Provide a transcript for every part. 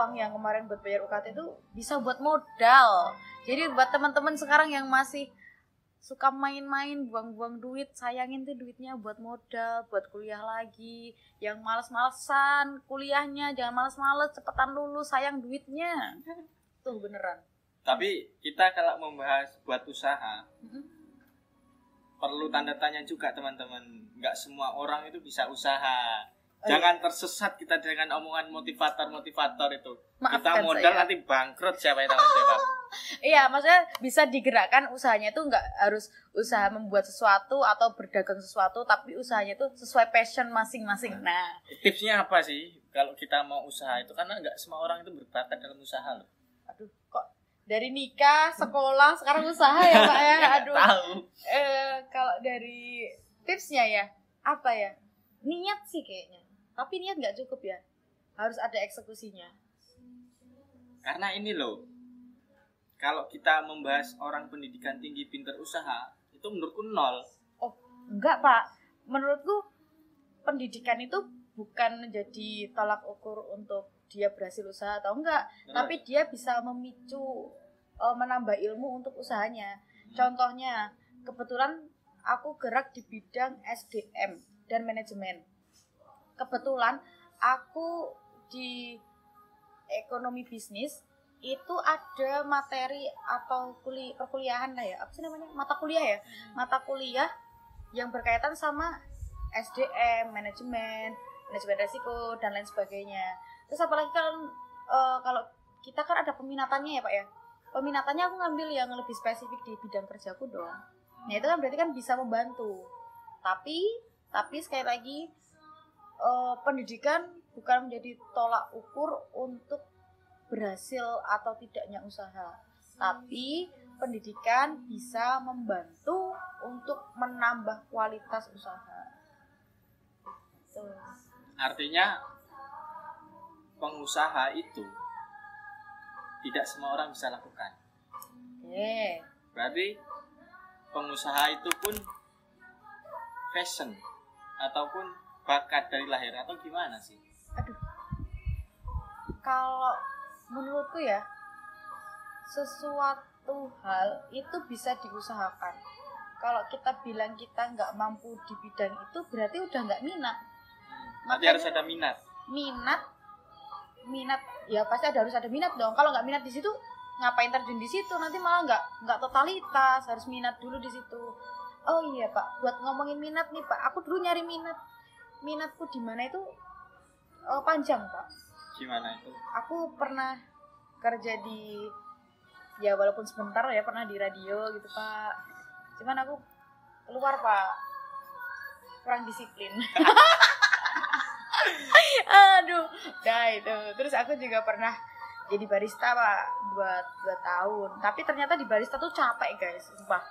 uang yang kemarin buat bayar UKT itu bisa buat modal. Jadi buat teman-teman sekarang yang masih suka main-main, buang-buang duit, sayangin tuh duitnya buat modal, buat kuliah lagi. Yang males-malesan kuliahnya, jangan males-males, cepetan lulus, sayang duitnya. Tuh beneran. Tapi kita kalau membahas buat usaha, perlu tanda tanya juga teman-teman. Nggak semua orang itu bisa usaha. Jangan tersesat kita dengan omongan motivator itu. Maafkan kita modal saya. nanti bangkrut, siapa yang tanggung jawab? Iya, maksudnya bisa digerakkan usahanya itu nggak harus usaha membuat sesuatu atau berdagang sesuatu, tapi usahanya itu sesuai passion masing-masing. Nah, Tipsnya apa sih kalau kita mau usaha itu? Karena nggak semua orang itu berbakat dalam usaha loh. aduh, kok dari nikah, sekolah, sekarang usaha ya Pak ya? Aduh. Tahu. Kalau dari tipsnya ya, apa ya? Niat sih kayaknya. Tapi niat nggak cukup ya. Harus ada eksekusinya. Karena ini loh, kalau kita membahas orang pendidikan tinggi pintar usaha, itu menurutku nol. Oh, enggak Pak. Menurutku pendidikan itu bukan menjadi tolak ukur untuk dia berhasil usaha atau enggak. Terus? Tapi dia bisa memicu, menambah ilmu untuk usahanya. Contohnya, kebetulan aku gerak di bidang SDM dan manajemen. Kebetulan aku di ekonomi bisnis itu ada materi atau perkuliahan lah ya, apa sih namanya, mata kuliah ya, mata kuliah yang berkaitan sama SDM, manajemen resiko dan lain sebagainya. Terus apalagi kan kalau kita kan ada peminatannya ya Pak ya, peminatannya aku ngambil yang lebih spesifik di bidang kerjaku dong. Nah itu kan berarti kan bisa membantu. Tapi sekali lagi pendidikan bukan menjadi tolak ukur untuk berhasil atau tidaknya usaha. Tapi pendidikan bisa membantu untuk menambah kualitas usaha. Tuh. Artinya pengusaha itu tidak semua orang bisa lakukan. Oke. Berarti pengusaha itu pun passion ataupun bakat dari lahir atau gimana sih? Aduh. Kalau menurutku ya, sesuatu hal itu bisa diusahakan. Kalau kita bilang kita nggak mampu di bidang itu, berarti udah nggak minat. Nanti harus ada minat. Minat ya pasti harus ada minat dong. Kalau nggak minat di situ, ngapain terjun di situ? Nanti malah nggak totalitas. Harus minat dulu di situ. Oh iya Pak, buat ngomongin minat nih Pak, aku dulu nyari minatku di mana itu panjang Pak. Gimana itu? Aku pernah kerja di, ya walaupun sebentar ya, pernah di radio gitu Pak. Cuman aku keluar Pak, kurang disiplin. Aduh, dah itu. Terus aku juga pernah jadi barista Pak, 2 tahun. Tapi ternyata di barista tuh capek guys, sumpah.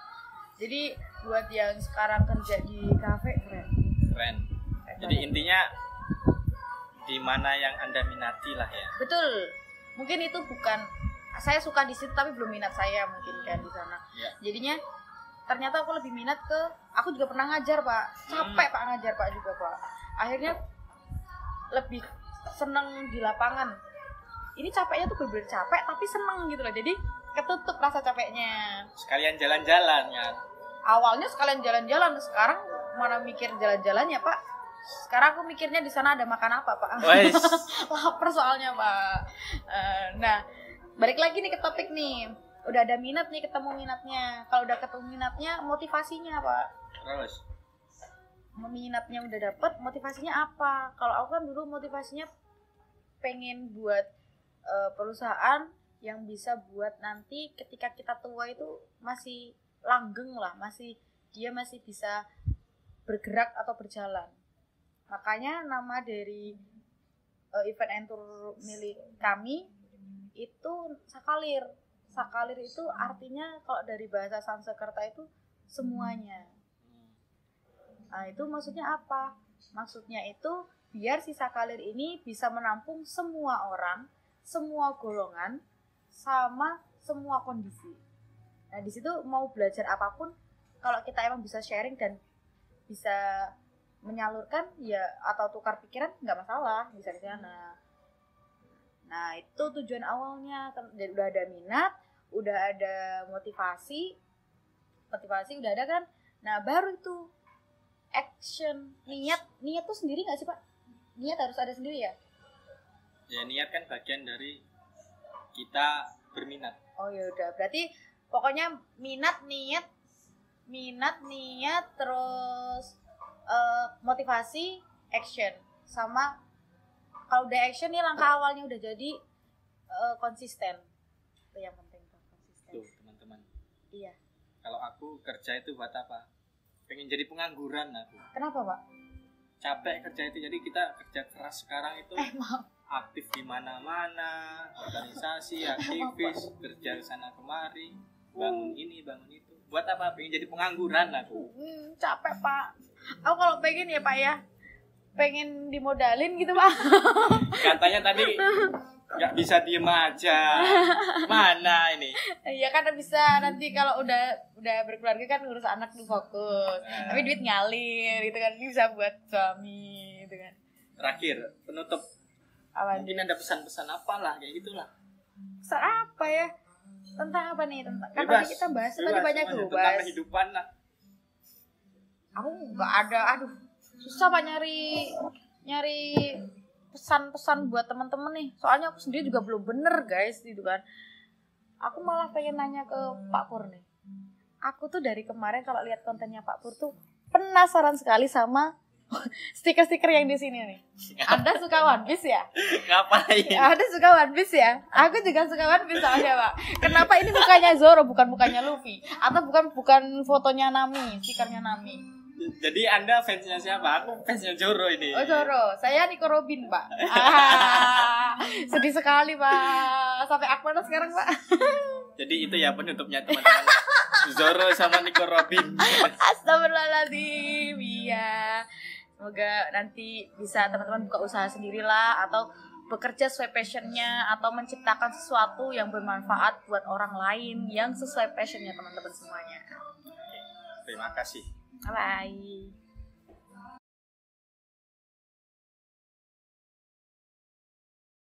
Jadi buat yang sekarang kerja di kafe Keren. Jadi intinya di mana yang Anda minati lah ya. Betul. Mungkin itu bukan saya suka di situ tapi belum minat saya mungkin kan di sana. Ya. Jadinya ternyata aku lebih minat ke, aku juga pernah ngajar Pak. Capek Pak ngajar Pak juga Pak. Akhirnya lebih seneng di lapangan. Ini capeknya tuh bener-bener capek tapi seneng gitu loh. Jadi ketutup rasa capeknya. Sekalian jalan-jalan ya. Awalnya sekalian jalan-jalan, sekarang mana mikir jalan-jalan ya Pak. Sekarang aku mikirnya di sana ada makan apa Pak. Lapar soalnya Pak. Nah, balik lagi nih ke topik nih. Udah ada minat nih, ketemu minatnya. Kalau udah ketemu minatnya, motivasinya Pak. Terus? Minatnya udah dapet, motivasinya apa? Kalau aku kan dulu motivasinya pengen buat perusahaan yang bisa buat nanti ketika kita tua itu masih langgeng lah, dia masih bisa bergerak atau berjalan. Makanya nama dari event and tour milik kami itu Sakalir. Sakalir itu artinya kalau dari bahasa Sanskerta itu semuanya. Nah, itu maksudnya apa? Maksudnya itu biar si Sakalir ini bisa menampung semua orang, semua golongan, sama semua kondisi. Nah, di situ mau belajar apapun, kalau kita emang bisa sharing dan bisa menyalurkan ya atau tukar pikiran nggak masalah, bisa di sana. Nah, itu tujuan awalnya. Udah ada minat, udah ada motivasi udah ada kan. Nah, baru itu action. Niat tuh sendiri nggak sih, Pak? Niat harus ada sendiri ya? Ya, niat kan bagian dari kita berminat. Oh ya udah, berarti pokoknya minat, terus motivasi, action. Sama kalau udah action nih langkah awalnya udah jadi konsisten. Itu yang penting tuh, konsisten. Tuh, teman-teman. Iya. Kalau aku kerja itu buat apa? Pengen jadi pengangguran aku. Kenapa, Pak? Capek kerja itu, jadi kita kerja keras sekarang itu Maaf. aktif di mana-mana, organisasi, aktivis, kerja sana kemari, bangun ini, bangun itu. Buat apa? Pengen jadi pengangguran aku. Capek, Pak. Aku kalau pengen ya, Pak ya, pengen dimodalin gitu, Pak. Katanya tadi nggak bisa diem aja. Mana ini? Iya kan bisa nanti kalau udah berkeluarga kan ngurus anak tuh fokus. Tapi duit ngalir gitu kan, ini bisa buat suami gitu kan. Terakhir, penutup. Mungkin ada pesan-pesan apalah kayak gitulah. Pesan apa ya? Tentang apa nih? Tentang kan Bebas, tadi kita bahas tadi bebas, banyak semuanya tuh tentang bahas. kehidupan lah. Aku nggak ada, susah Pak nyari pesan-pesan buat teman-teman nih. Soalnya aku sendiri juga belum bener guys gitu kan. Aku malah pengen nanya ke Pak Pur nih. Aku tuh dari kemarin kalau lihat kontennya Pak Pur tuh penasaran sekali sama stiker-stiker yang di sini nih. Anda suka One Piece ya? Ngapain? Anda suka One Piece ya? Aku juga suka One Piece soalnya, Pak. Kenapa ini mukanya Zoro bukan mukanya Luffy? Atau bukan fotonya Nami, stikernya Nami? Jadi Anda fansnya siapa? Aku fansnya Zoro ini. Oh Zoro, saya Nico Robin, Pak. Sedih sekali, Pak. Sampai aku sekarang, Pak. Jadi itu ya penutupnya teman-teman. Zoro sama Nico Robin. Astagfirullahaladzim. Iya. Semoga nanti bisa teman-teman buka usaha sendirilah atau bekerja sesuai passionnya atau menciptakan sesuatu yang bermanfaat buat orang lain yang sesuai passionnya teman-teman semuanya. Terima kasih. Bye.